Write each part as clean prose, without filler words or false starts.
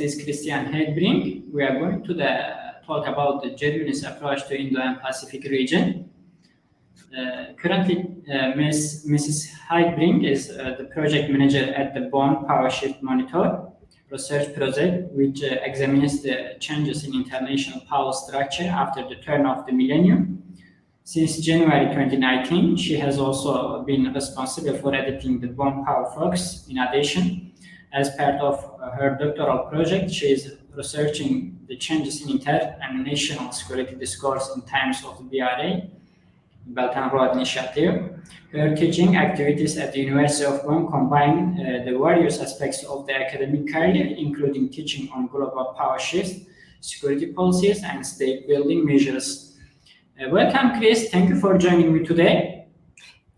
is Christiane Heidbrink. We are going to talk about the Germany's approach to Indo and Pacific region. Currently, Mrs. Heidbrink is the project manager at the Bonn Power Shift Monitor research project, which examines the changes in international power structure after the turn of the millennium. Since January 2019, she has also been responsible for editing the Bonn Power Focus. In addition, as part of her doctoral project, she is researching the changes in inter and national security discourse in times of the BRA, Belt and Road Initiative. Her teaching activities at the University of Bonn combine the various aspects of the academic career, including teaching on global power shifts, security policies, and state building measures. Welcome, Chris. Thank you for joining me today.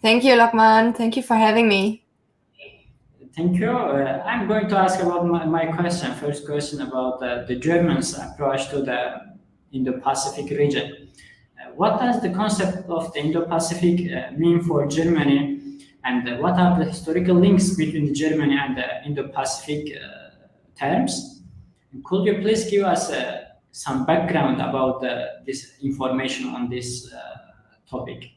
Thank you, Lokman. Thank you for having me. Thank you. I'm going to ask about my question. First question about the Germans' approach to the Indo-Pacific region. What does the concept of the Indo-Pacific mean for Germany, and what are the historical links between Germany and the Indo-Pacific terms? Could you please give us some background about this information on this topic?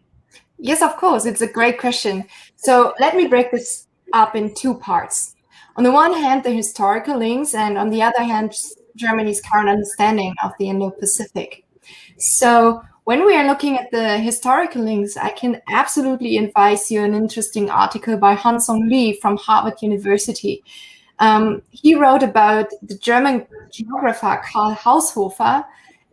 Yes, of course. It's a great question. So let me break this up in two parts. On the one hand, the historical links, and on the other hand, Germany's current understanding of the Indo-Pacific. So when we are looking at the historical links, I can absolutely advise you an interesting article by Han-Song Lee from Harvard University. He wrote about the German geographer Karl Haushofer,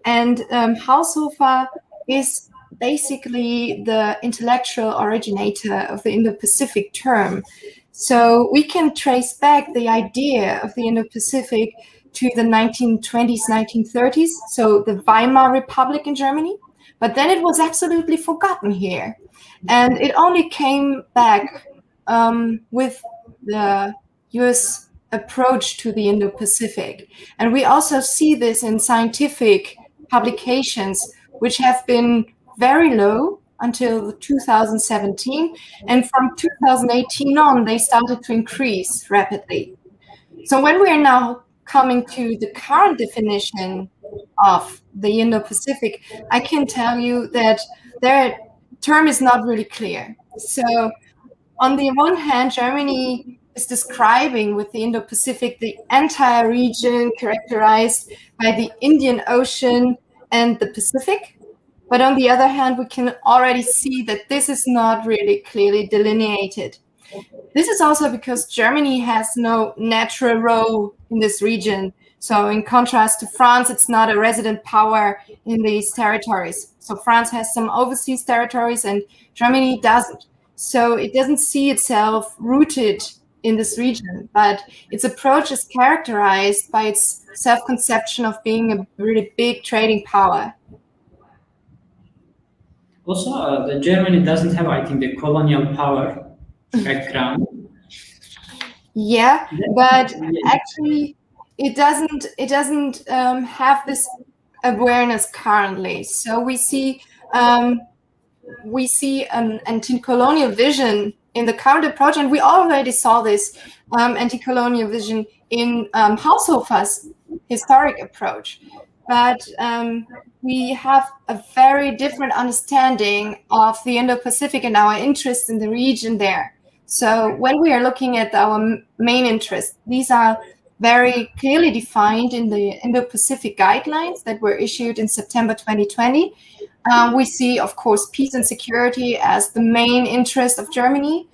and Haushofer is basically the intellectual originator of the Indo-Pacific term. So we can trace back the idea of the Indo-Pacific to the 1920s, 1930s, so the Weimar Republic in Germany. But then it was absolutely forgotten here. And it only came back with the US approach to the Indo-Pacific. And we also see this in scientific publications, which have been very low until 2017. And from 2018 on, they started to increase rapidly. So when we are now coming to the current definition of the Indo-Pacific, I can tell you that their term is not really clear. So on the one hand, Germany is describing with the Indo-Pacific the entire region characterized by the Indian Ocean and the Pacific. But on the other hand, we can already see that this is not really clearly delineated. This is also because Germany has no natural role in this region. So in contrast to France, it's not a resident power in these territories. So France has some overseas territories and Germany doesn't. So it doesn't see itself rooted in this region, but its approach is characterized by its self-conception of being a really big trading power. Also, the Germany doesn't have, I think, the colonial power background. Yeah, but actually, it doesn't have this awareness currently. So we see an anti-colonial vision in the current approach, and we already saw this anti-colonial vision in Haushofer's historic approach. But we have a very different understanding of the Indo-Pacific and our interests in the region there. So when we are looking at our main interests, these are very clearly defined in the Indo-Pacific guidelines that were issued in September 2020. We see, of course, peace and security as the main interest of Germany,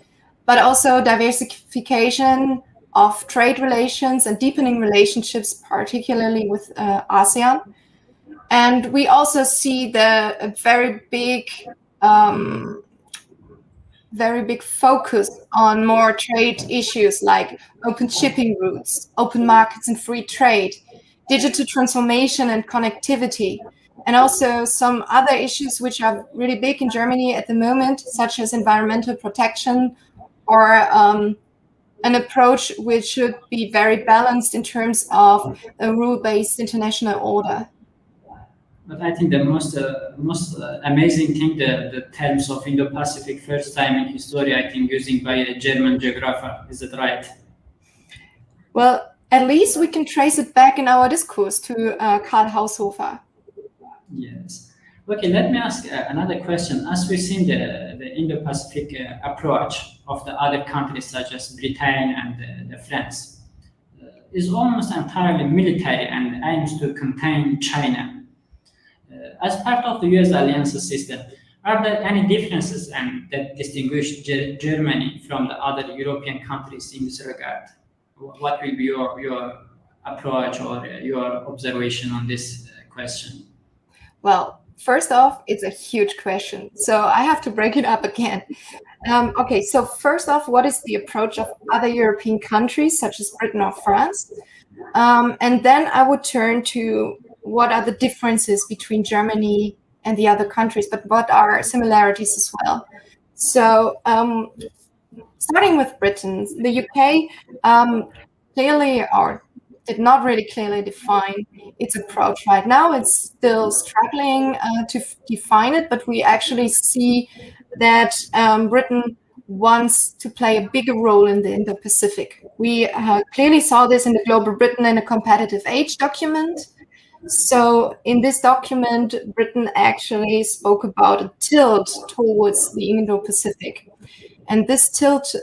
but also diversification of trade relations and deepening relationships, particularly with ASEAN. And we also see a very big focus on more trade issues like open shipping routes, open markets and free trade, digital transformation and connectivity, and also some other issues which are really big in Germany at the moment, such as environmental protection or an approach which should be very balanced in terms of a rule-based international order. But I think the most amazing thing, the terms of Indo-Pacific first time in history, I think, using by a German geographer. Is that right? Well, at least we can trace it back in our discourse to Karl Haushofer. Yes. Okay, let me ask another question. As we've seen the Indo-Pacific approach of the other countries such as Britain and the France is almost entirely military and aims to contain China. As part of the U.S. alliance system, are there any differences that distinguish Germany from the other European countries in this regard? What will be your approach or your observation on this question? Well, first off, it's a huge question, so I have to break it up again. Okay, so first off, what is the approach of other European countries, such as Britain or France? And then I would turn to what are the differences between Germany and the other countries, but what are similarities as well. So starting with Britain, the UK clearly or did not really clearly define its approach right now. It's still struggling to define it, but we actually see that Britain wants to play a bigger role in the Indo-Pacific. We clearly saw this in the Global Britain in a Competitive Age document. So in this document, Britain actually spoke about a tilt towards the Indo-Pacific. And this tilt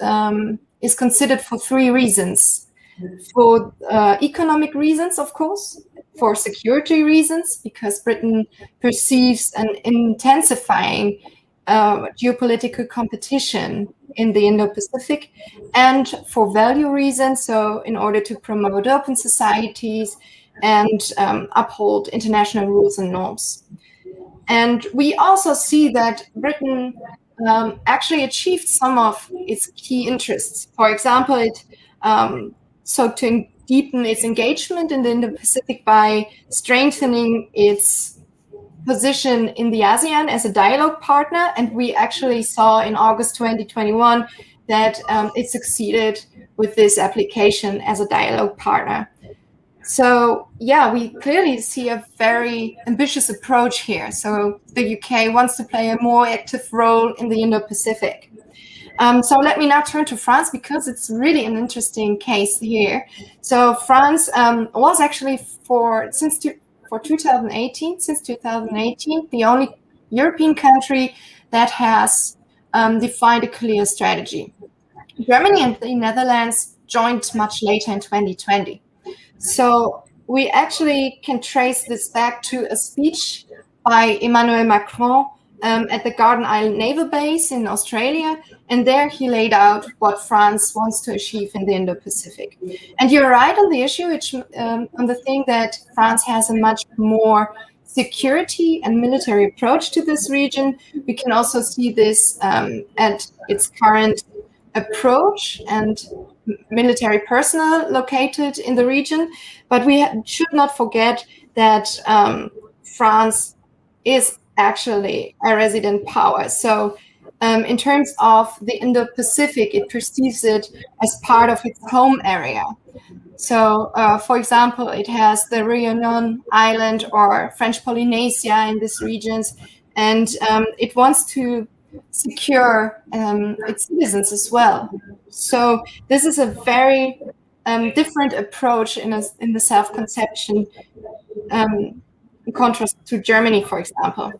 is considered for three reasons. For economic reasons, of course, for security reasons, because Britain perceives an intensifying geopolitical competition in the Indo-Pacific, and for value reasons, so in order to promote open societies and uphold international rules and norms. And we also see that Britain actually achieved some of its key interests. For example, it sought to deepen its engagement in the Indo-Pacific by strengthening its position in the ASEAN as a dialogue partner. And we actually saw in August 2021 that it succeeded with this application as a dialogue partner. So yeah, we clearly see a very ambitious approach here. So the UK wants to play a more active role in the Indo-Pacific. So let me now turn to France, because it's really an interesting case here. So France was actually since 2018, the only European country that has defined a clear strategy. Germany and the Netherlands joined much later in 2020. So we actually can trace this back to a speech by Emmanuel Macron at the Garden Island Naval Base in Australia. And there he laid out what France wants to achieve in the Indo-Pacific. And you're right on the issue, on the thing that France has a much more security and military approach to this region. We can also see this at its current approach and military personnel located in the region. But we should not forget that France is actually a resident power. So in terms of the Indo-Pacific, it perceives it as part of its home area. So, for example, it has the Réunion Island or French Polynesia in these regions, and it wants to secure its citizens as well. So this is a very different approach in the self-conception in contrast to Germany, for example.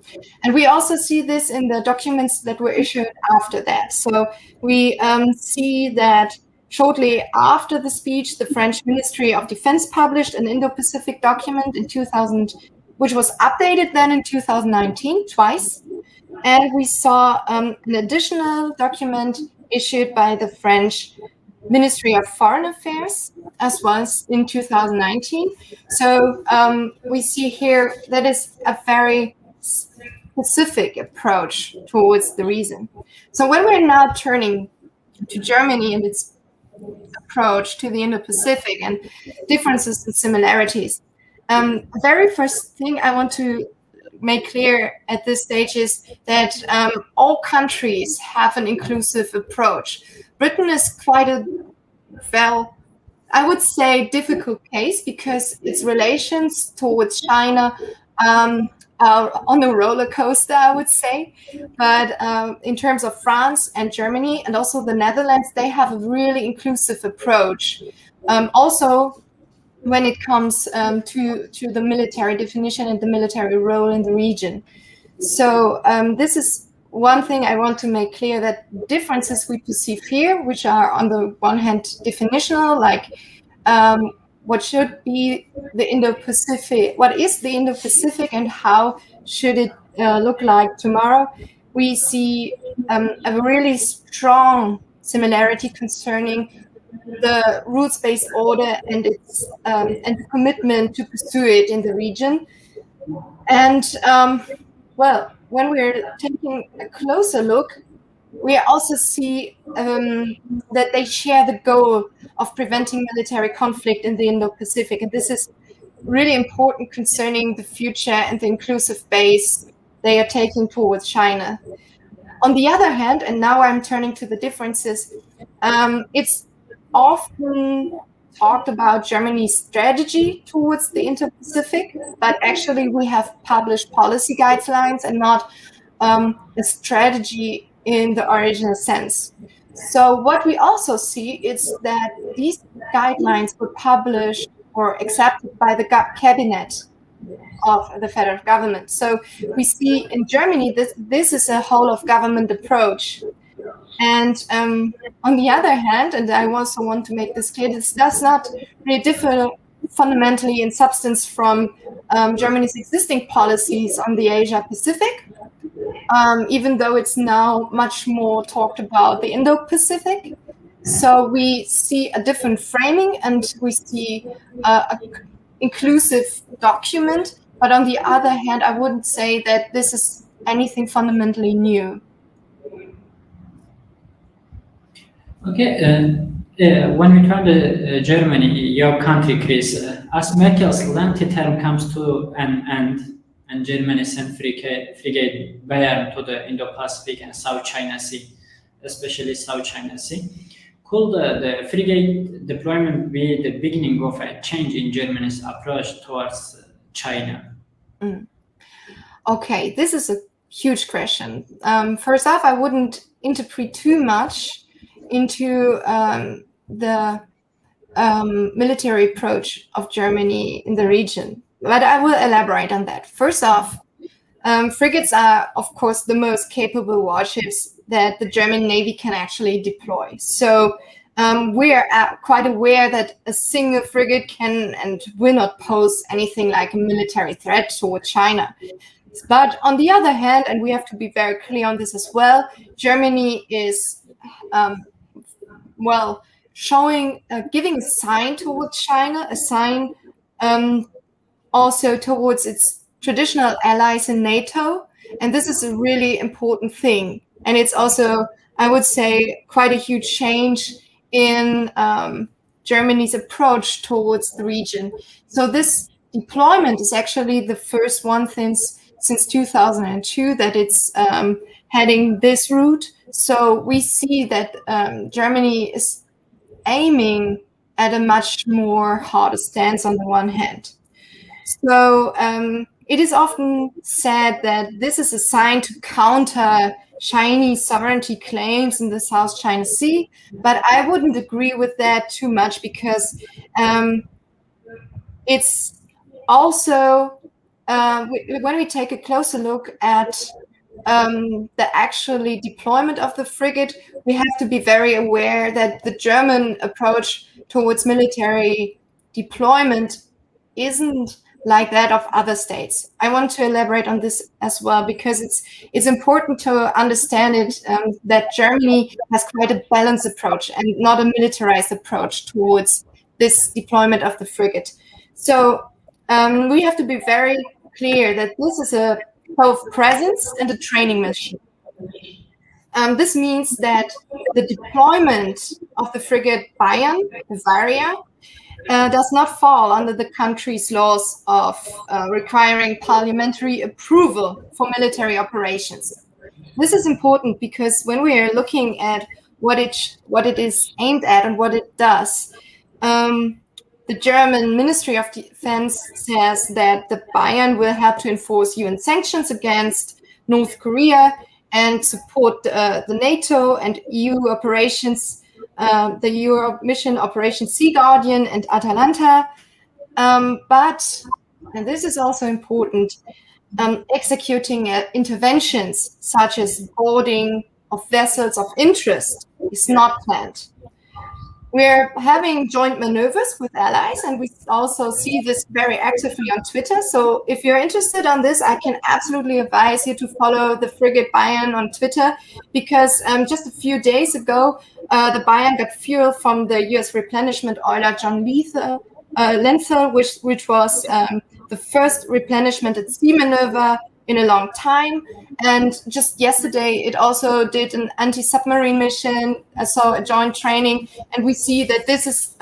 And we also see this in the documents that were issued after that. So we see that shortly after the speech, the French Ministry of Defense published an Indo-Pacific document in 2000, which was updated then in 2019 twice. And we saw an additional document issued by the French Ministry of Foreign Affairs as well as in 2019. So we see here that is a very specific approach towards the region. So when we're now turning to Germany and its approach to the Indo-Pacific and differences and similarities, the very first thing I want to make clear at this stage is that all countries have an inclusive approach. Britain is quite a, well, I would say difficult case because its relations towards China are on a roller coaster, I would say. But in terms of France and Germany and also the Netherlands, they have a really inclusive approach. Also, when it comes to the military definition and the military role in the region. So this is one thing I want to make clear, that differences we perceive here, which are on the one hand definitional, like what should be the Indo-Pacific, what is the Indo-Pacific and how should it look like tomorrow, we see a really strong similarity concerning the rules-based order and its and the commitment to pursue it in the region. And well, when we're taking a closer look, we also see that they share the goal of preventing military conflict in the Indo-Pacific, and this is really important concerning the future and the inclusive base they are taking towards China. On the other hand, and now I'm turning to the differences, it's often talked about Germany's strategy towards the Indo-Pacific, but actually we have published policy guidelines and not a strategy in the original sense. So what we also see is that these guidelines were published or accepted by the cabinet of the federal government. So we see in Germany this is a whole of government approach. And on the other hand, and I also want to make this clear, this does not really differ fundamentally in substance from Germany's existing policies on the Asia-Pacific, even though it's now much more talked about the Indo-Pacific. So we see a different framing and we see an inclusive document. But on the other hand, I wouldn't say that this is anything fundamentally new. Okay, when we turn to Germany, your country, Chris, as Merkel's lengthy term comes to an end and Germany sent frigate Bayern to the Indo-Pacific and South China Sea, especially South China Sea, could the frigate deployment be the beginning of a change in Germany's approach towards China? Okay, this is a huge question. First off, I wouldn't interpret too much into the military approach of Germany in the region, but I will elaborate on that. First off, frigates are, of course, the most capable warships that the German Navy can actually deploy. So we are quite aware that a single frigate can and will not pose anything like a military threat toward China. But on the other hand, and we have to be very clear on this as well, Germany is giving a sign towards China, a sign also towards its traditional allies in NATO. And this is a really important thing. And it's also, I would say, quite a huge change in Germany's approach towards the region. So this deployment is actually the first one since 2002 that it's heading this route. So we see that Germany is aiming at a much more harder stance on the one hand. So it is often said that this is a sign to counter Chinese sovereignty claims in the South China Sea, but I wouldn't agree with that too much because it's also, when we take a closer look at the actually deployment of the frigate, we have to be very aware that the German approach towards military deployment isn't like that of other states. I want to elaborate on this as well because it's important to understand it that Germany has quite a balanced approach and not a militarized approach towards this deployment of the frigate. So we have to be very clear that this is a both presence and a training mission. This means that the deployment of the frigate Bayern, Bavaria, does not fall under the country's laws of requiring parliamentary approval for military operations. This is important because when we are looking at what it is aimed at and what it does, the German Ministry of Defense says that the Bayern will help to enforce UN sanctions against North Korea and support the NATO and EU operations, the EU mission Operation Sea Guardian and Atalanta. But, and this is also important, executing interventions such as boarding of vessels of interest is not planned. We're having joint maneuvers with allies, and we also see this very actively on Twitter. So if you're interested on this, I can absolutely advise you to follow the frigate Bayern on Twitter, because just a few days ago, the Bayern got fuel from the U.S. replenishment oiler John Lenthal, which was the first replenishment at sea maneuver in a long time. And just yesterday, it also did an anti-submarine mission, so a joint training. And we see that this is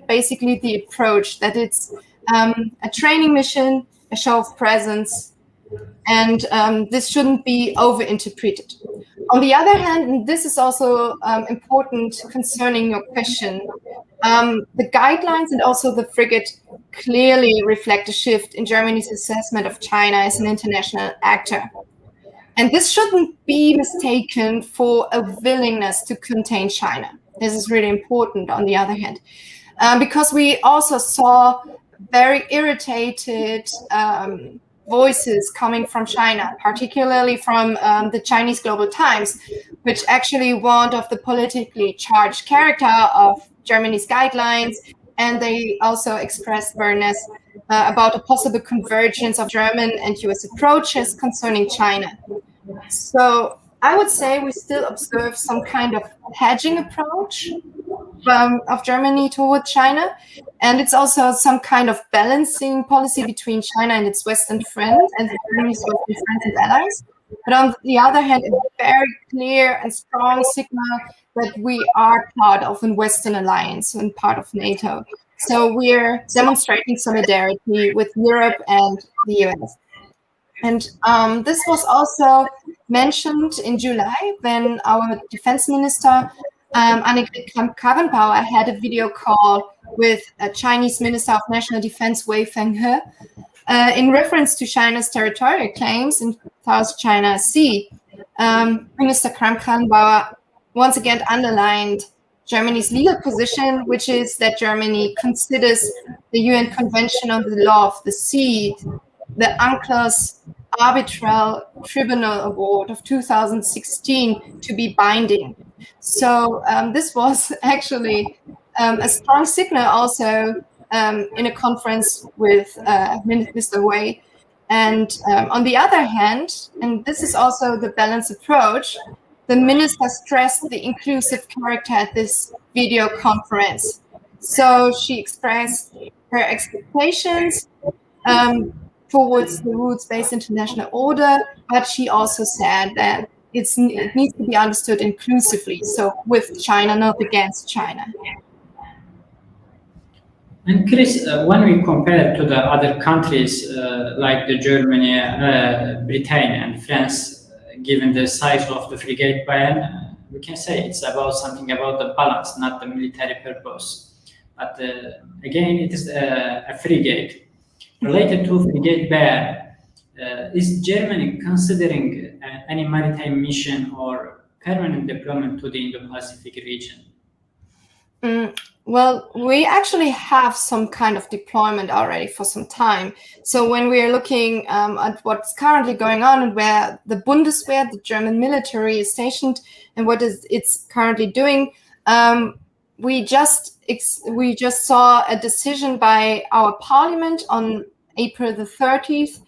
basically the approach, that it's a training mission, a show of presence, and this shouldn't be overinterpreted. On the other hand, and this is also important concerning your question, the guidelines and also the frigate clearly reflect a shift in Germany's assessment of China as an international actor. And this shouldn't be mistaken for a willingness to contain China. This is really important, on the other hand, because we also saw very irritated voices coming from China, particularly from the Chinese Global Times, which actually warned of the politically charged character of Germany's guidelines. And they also expressed awareness about a possible convergence of German and US approaches concerning China. So I would say we still observe some kind of hedging approach of Germany toward China. And it's also some kind of balancing policy between China and its Western friends and Germany's Western friends and allies. But on the other hand, a very clear and strong signal that we are part of a Western alliance and part of NATO. So we're demonstrating solidarity with Europe and the US. And this was also mentioned in July when our defense minister, Annegret Kramp-Karrenbauer, had a video call with a Chinese Minister of National Defense, Wei Fenghe, in reference to China's territorial claims in South China Sea. Minister Kramp-Karrenbauer once again underlined Germany's legal position, which is that Germany considers the UN Convention on the Law of the Sea, the UNCLOS Arbitral Tribunal Award of 2016, to be binding. So this was actually a strong signal also in a conference with Mr. Wei. And on the other hand, and this is also the balanced approach, the minister stressed the inclusive character at this video conference. So she expressed her expectations towards the rules-based international order, but she also said that it needs to be understood inclusively, so with China, not against China. And Chris, when we compare to the other countries like the Germany, Britain, and France, given the size of the frigate Bayern, we can say it's about something about the balance, not the military purpose. But again, it is a frigate. Related to frigate Bayern, is Germany considering any maritime mission or permanent deployment to the Indo-Pacific region? Well, we actually have some kind of deployment already for some time. So when we are looking at what's currently going on and where the Bundeswehr, the German military, is stationed and what it's currently doing, we just saw a decision by our parliament on April the 30th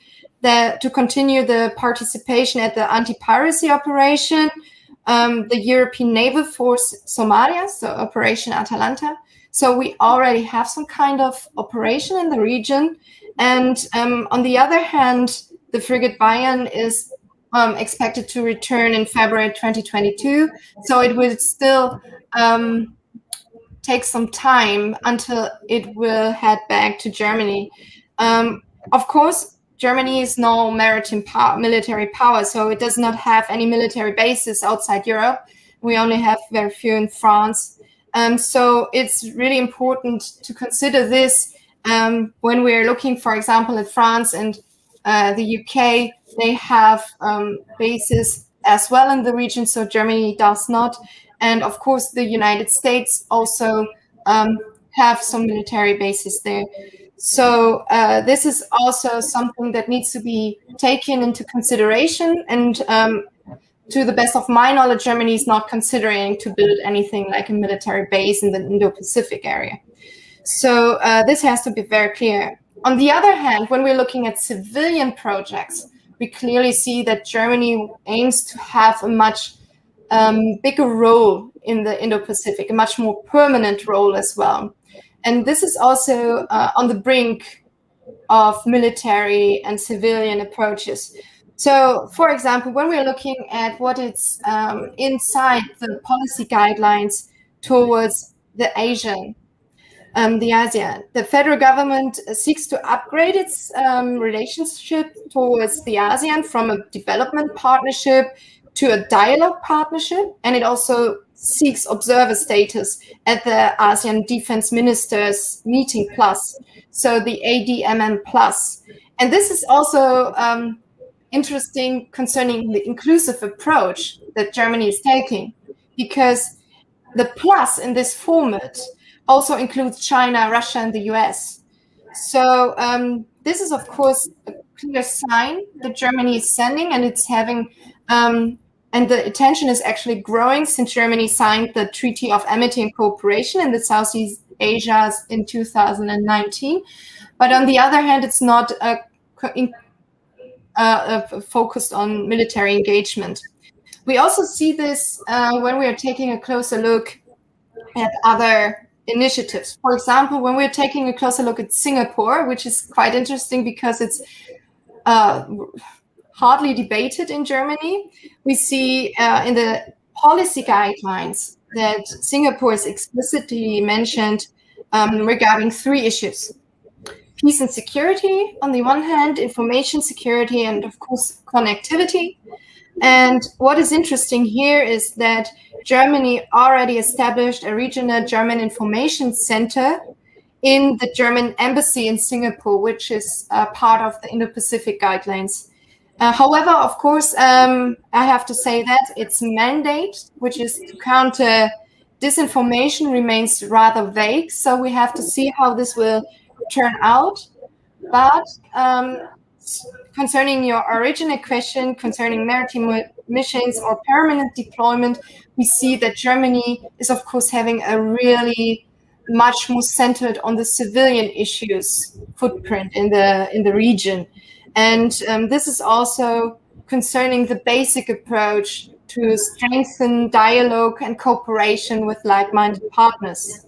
to continue the participation at the anti-piracy operation, the European Naval Force Somalia, so Operation Atalanta. So we already have some kind of operation in the region. And on the other hand, the frigate Bayern is expected to return in February 2022. So it will still take some time until it will head back to Germany. Of course, Germany is no maritime military power, so it does not have any military bases outside Europe. We only have very few in France. So it's really important to consider this when we're looking, for example, at France and the UK. They have bases as well in the region, so Germany does not. And of course, the United States also have some military bases there. So this is also something that needs to be taken into consideration. And to the best of my knowledge, Germany is not considering to build anything like a military base in the Indo-Pacific area. So this has to be very clear. On the other hand, when we're looking at civilian projects, we clearly see that Germany aims to have a much bigger role in the Indo-Pacific, a much more permanent role as well. And this is also on the brink of military and civilian approaches. So, for example, when we're looking at what is inside the policy guidelines towards the ASEAN, the federal government seeks to upgrade its relationship towards the ASEAN from a development partnership to a dialogue partnership, and it also seeks observer status at the ASEAN Defense Ministers Meeting Plus, so the ADMM Plus. And this is also interesting concerning the inclusive approach that Germany is taking, because the plus in this format also includes China, Russia, and the US. So this is, of course, a clear sign that Germany is sending, and it's having, and the attention is actually growing since Germany signed the Treaty of Amity and Cooperation in the Southeast Asia in 2019. But on the other hand, it's not focused on military engagement. We also see this when we are taking a closer look at other initiatives. For example, when we're taking a closer look at Singapore, which is quite interesting because it's hardly debated in Germany, we see in the policy guidelines that Singapore is explicitly mentioned regarding three issues: peace and security on the one hand, information security, and of course connectivity. And what is interesting here is that Germany already established a regional German information center in the German embassy in Singapore, which is part of the Indo-Pacific guidelines. However, of course, I have to say that its mandate, which is to counter disinformation, remains rather vague. So we have to see how this will turn out. But concerning your original question concerning maritime missions or permanent deployment, we see that Germany is, of course, having a really much more centered on the civilian issues footprint in the region. And this is also concerning the basic approach to strengthen dialogue and cooperation with like-minded partners.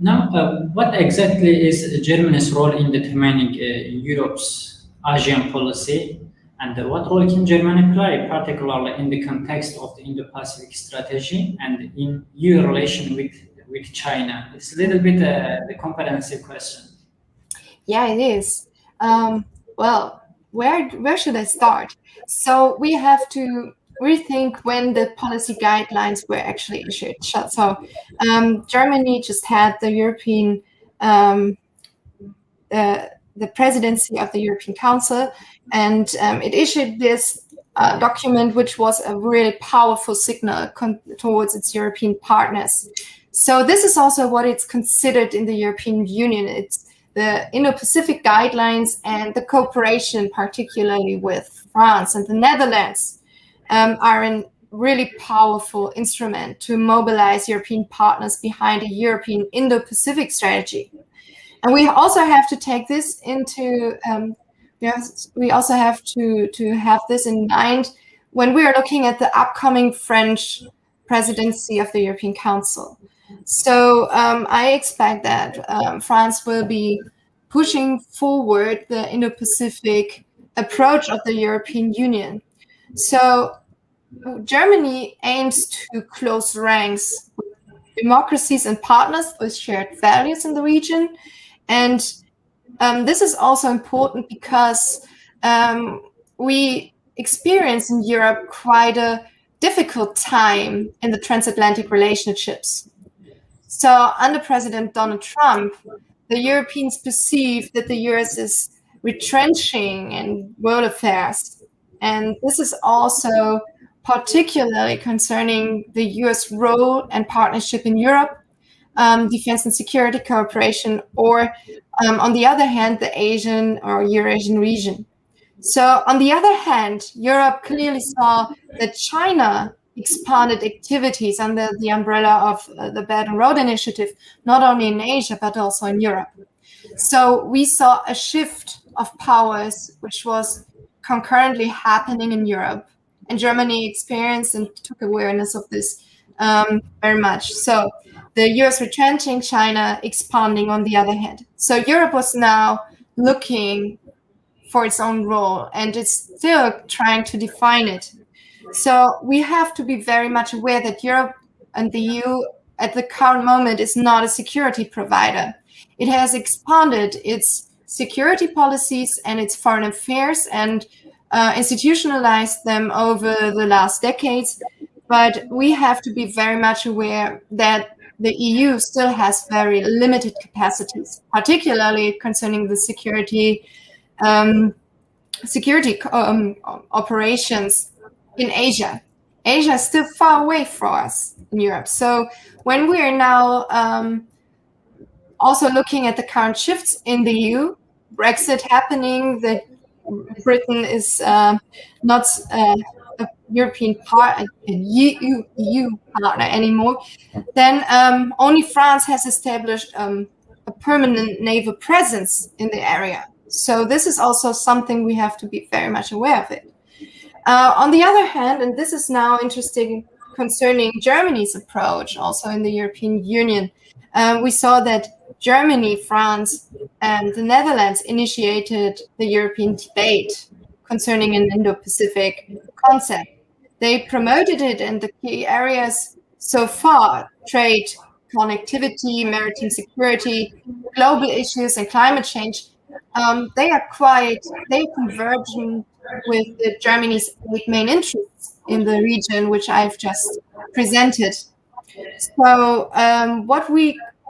Now, what exactly is Germany's role in determining Europe's ASEAN policy, and what role can Germany play, particularly in the context of the Indo-Pacific strategy and in your relation with China? It's a little bit a comprehensive question. Yeah, it is. Well, where should I start? So we have to rethink when the policy guidelines were actually issued. So Germany just had the European, the presidency of the European Council, and it issued this document, which was a really powerful signal towards its European partners. So this is also what it's considered in the European Union. It's the Indo-Pacific guidelines and the cooperation, particularly with France and the Netherlands, are a really powerful instrument to mobilize European partners behind a European Indo-Pacific strategy. And we also have to take this into, we also have to have this in mind when we are looking at the upcoming French presidency of the European Council. So I expect that France will be pushing forward the Indo-Pacific approach of the European Union. So Germany aims to close ranks with democracies and partners with shared values in the region. And this is also important because we experience in Europe quite a difficult time in the transatlantic relationships. So under President Donald Trump, the Europeans perceive that the US is retrenching in world affairs. And this is also particularly concerning the US role and partnership in Europe, defense and security cooperation, or on the other hand, the Asian or Eurasian region. So on the other hand, Europe clearly saw that China expanded activities under the umbrella of the Belt and Road Initiative, not only in Asia, but also in Europe. So we saw a shift of powers, which was concurrently happening in Europe. And Germany experienced and took awareness of this very much. So the US retrenching, China expanding on the other hand. So Europe was now looking for its own role, and it's still trying to define it. So we have to be very much aware that Europe and the EU at the current moment is not a security provider. It has expanded its security policies and its foreign affairs and institutionalized them over the last decades. But we have to be very much aware that the EU still has very limited capacities, particularly concerning the security operations in Asia. Asia is still far away from us in Europe. So when we are now also looking at the current shifts in the EU, Brexit happening, that Britain is not a European EU partner anymore, then only France has established a permanent naval presence in the area. So this is also something we have to be very much aware of it. On the other hand, and this is now interesting concerning Germany's approach also in the European Union, we saw that Germany, France, and the Netherlands initiated the European debate concerning an Indo-Pacific concept. They promoted it in the key areas so far: trade, connectivity, maritime security, global issues, and climate change. They are convergent with Germany's 8 main interests in the region, which I've just presented. So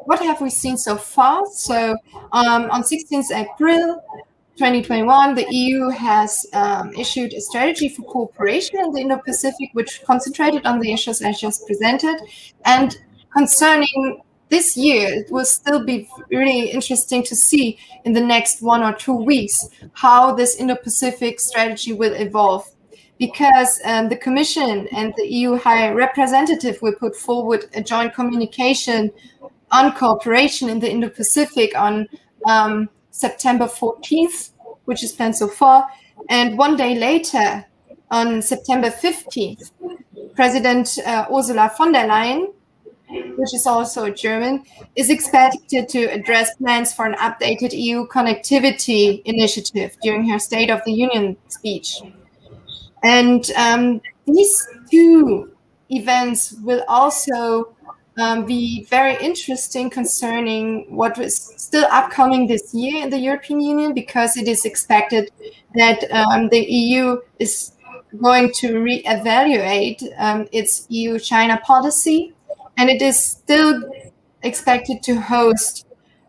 what have we seen so far? So on 16th April 2021, the EU has issued a strategy for cooperation in the Indo-Pacific, which concentrated on the issues I just presented. And concerning this year, it will still be really interesting to see in the next 1 or 2 weeks how this Indo-Pacific strategy will evolve, because the Commission and the EU High Representative will put forward a joint communication on cooperation in the Indo-Pacific on September 14th, which is planned so far. And 1 day later, on September 15th, President Ursula von der Leyen, which is also a German, is expected to address plans for an updated EU connectivity initiative during her State of the Union speech. And these two events will also be very interesting concerning what is still upcoming this year in the European Union, because it is expected that the EU is going to reevaluate its EU-China policy, and it is still expected to host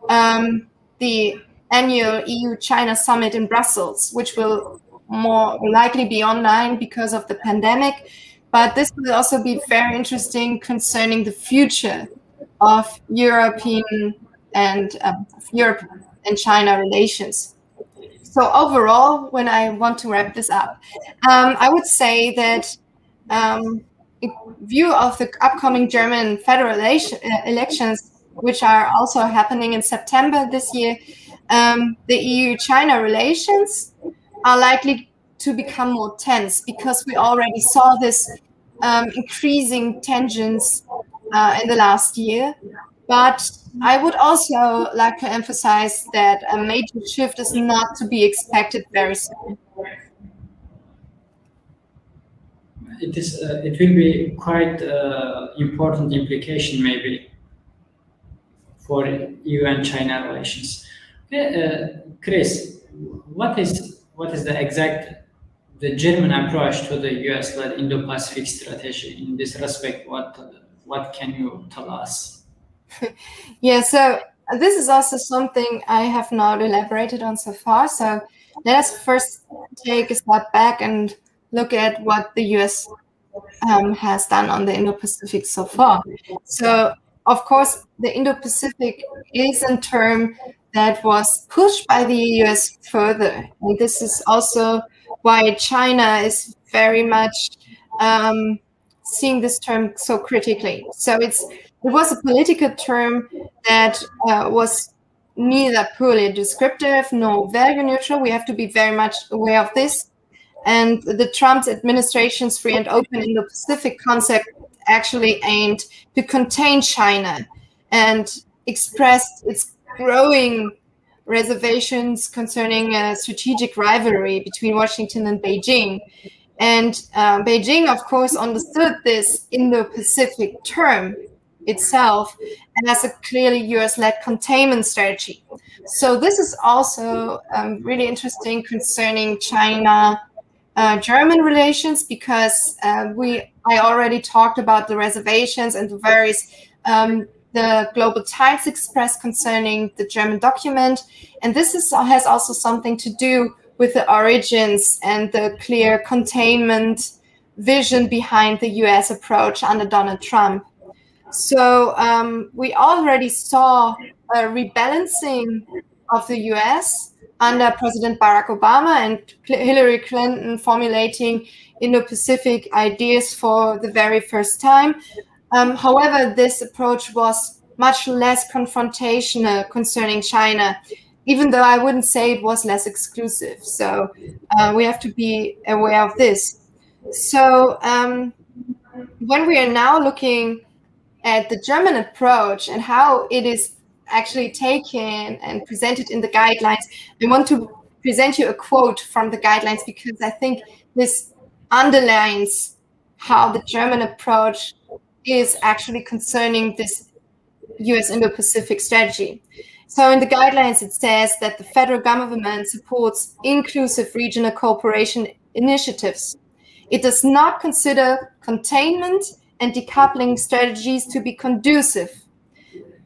the annual EU-China summit in Brussels, which will more likely be online because of the pandemic. But this will also be very interesting concerning the future of European and Europe and China relations. So overall, when I want to wrap this up, I would say that in view of the upcoming German federal elections, which are also happening in September this year, the EU-China relations are likely to become more tense, because we already saw this increasing tensions in the last year. But I would also like to emphasize that a major shift is not to be expected very soon. It will be quite important implication maybe for EU and China relations. Okay, Chris, what is the German approach to the US-led Indo-Pacific strategy in this respect? What can you tell us? Yeah, so this is also something I have not elaborated on so far. So let us first take a step back and look at what the US has done on the Indo-Pacific so far. So of course, the Indo-Pacific is a term that was pushed by the US further. And this is also why China is very much seeing this term so critically. So it was a political term that was neither purely descriptive nor value neutral. We have to be very much aware of this. And the Trump administration's free and open Indo-Pacific concept actually aimed to contain China and expressed its growing reservations concerning a strategic rivalry between Washington and Beijing. And Beijing, of course, understood this Indo-Pacific term itself and as a clearly US-led containment strategy. So this is also really interesting concerning China German relations, because I already talked about the reservations and the various the global types expressed concerning the German document, and this has also something to do with the origins and the clear containment vision behind the US approach under Donald Trump. So we already saw a rebalancing of the US under President Barack Obama and Hillary Clinton formulating Indo-Pacific ideas for the very first time. However, this approach was much less confrontational concerning China, even though I wouldn't say it was less exclusive. So we have to be aware of this. So when we are now looking at the German approach and how it is actually taken and presented in the guidelines, I want to present you a quote from the guidelines, because I think this underlines how the German approach is actually concerning this US Indo-Pacific strategy. So in the guidelines, it says that the federal government supports inclusive regional cooperation initiatives. It does not consider containment and decoupling strategies to be conducive,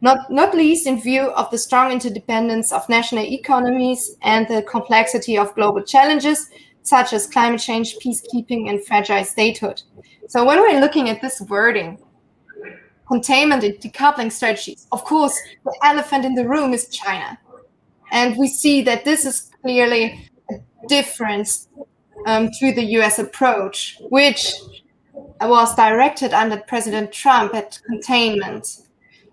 not least in view of the strong interdependence of national economies and the complexity of global challenges, such as climate change, peacekeeping, and fragile statehood. So when we're looking at this wording, containment and decoupling strategies, of course, the elephant in the room is China. And we see that this is clearly a difference to the US approach, which was directed under President Trump at containment.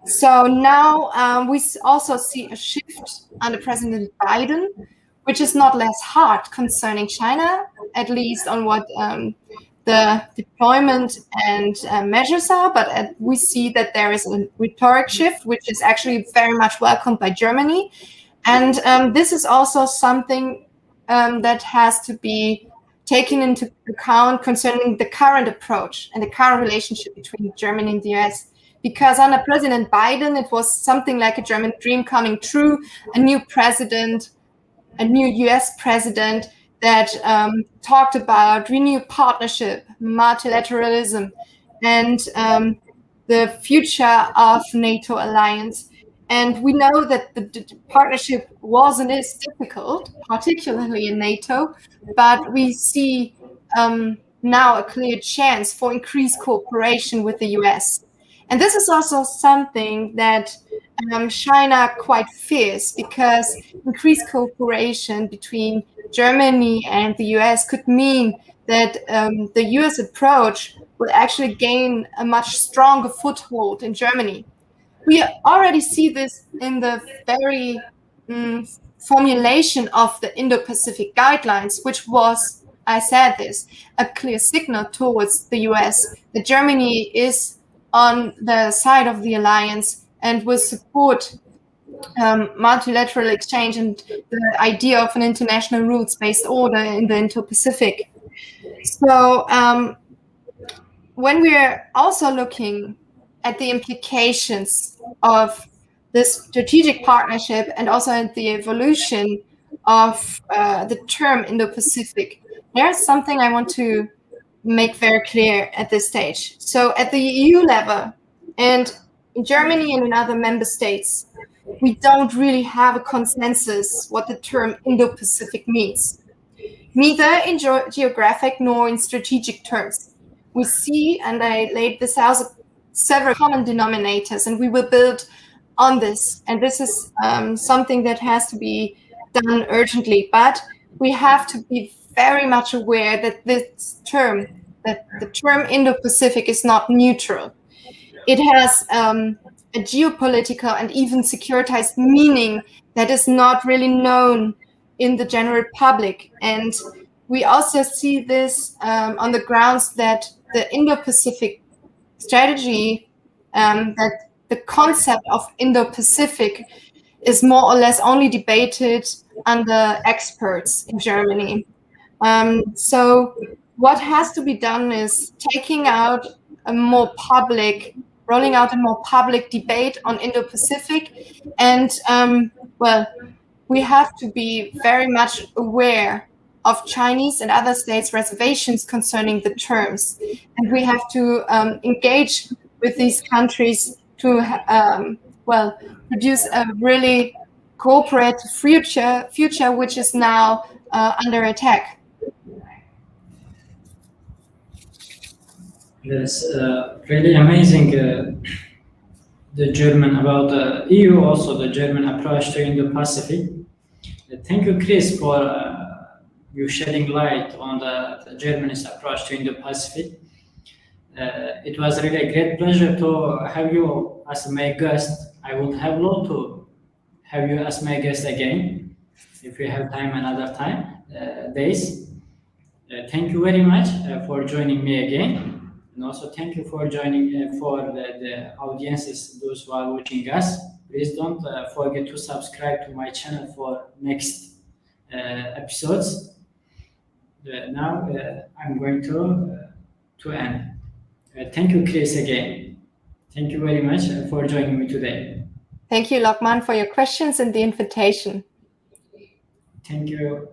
So now we also see a shift under President Biden, which is not less hard concerning China, at least on what the deployment and measures are. But we see that there is a rhetoric shift, which is actually very much welcomed by Germany. And this is also something that has to be taken into account concerning the current approach and the current relationship between Germany and the US. Because under President Biden, it was something like a German dream coming true, a new president, a new US president that talked about renewed partnership, multilateralism, and the future of NATO alliance. And we know that the partnership was and is difficult, particularly in NATO, but we see now a clear chance for increased cooperation with the US. And this is also something that China quite fears, because increased cooperation between Germany and the US could mean that the US approach will actually gain a much stronger foothold in Germany. We already see this in the very formulation of the Indo-Pacific guidelines, which was, I said this, a clear signal towards the US that Germany is on the side of the alliance and will support multilateral exchange and the idea of an international rules-based order in the Indo-Pacific. So when we're also looking at the implications of this strategic partnership and also at the evolution of the term Indo-Pacific, there's something I want to make very clear at this stage. So at the EU level and in Germany and in other member states, we don't really have a consensus what the term Indo-Pacific means, neither in geographic nor in strategic terms. We see, and I laid this out several common denominators, and we will build on this. And this is something that has to be done urgently. But we have to be very much aware that this term, that the term Indo-Pacific is not neutral. It has a geopolitical and even securitized meaning that is not really known in the general public. And we also see this on the grounds that the Indo-Pacific strategy, that the concept of Indo-Pacific is more or less only debated under experts in Germany. So what has to be done is rolling out a more public debate on Indo-Pacific. And well, we have to be very much aware of Chinese and other states' reservations concerning the terms. And we have to engage with these countries to produce a really cooperative future which is now under attack. Yes, really amazing. The German about the EU, also the German approach to Indo-Pacific. Thank you, Chris, for you shedding light on the Germany's approach to Indo-Pacific. It was really a great pleasure to have you as my guest. I would have loved to have you as my guest again, if we have time another days. Thank you very much for joining me again. And also thank you for joining for the audiences, those who are watching us. Please don't forget to subscribe to my channel for next episodes. Now I'm going to end. Thank you, Chris, again. Thank you very much for joining me today. Thank you, Lokman, for your questions and the invitation. Thank you.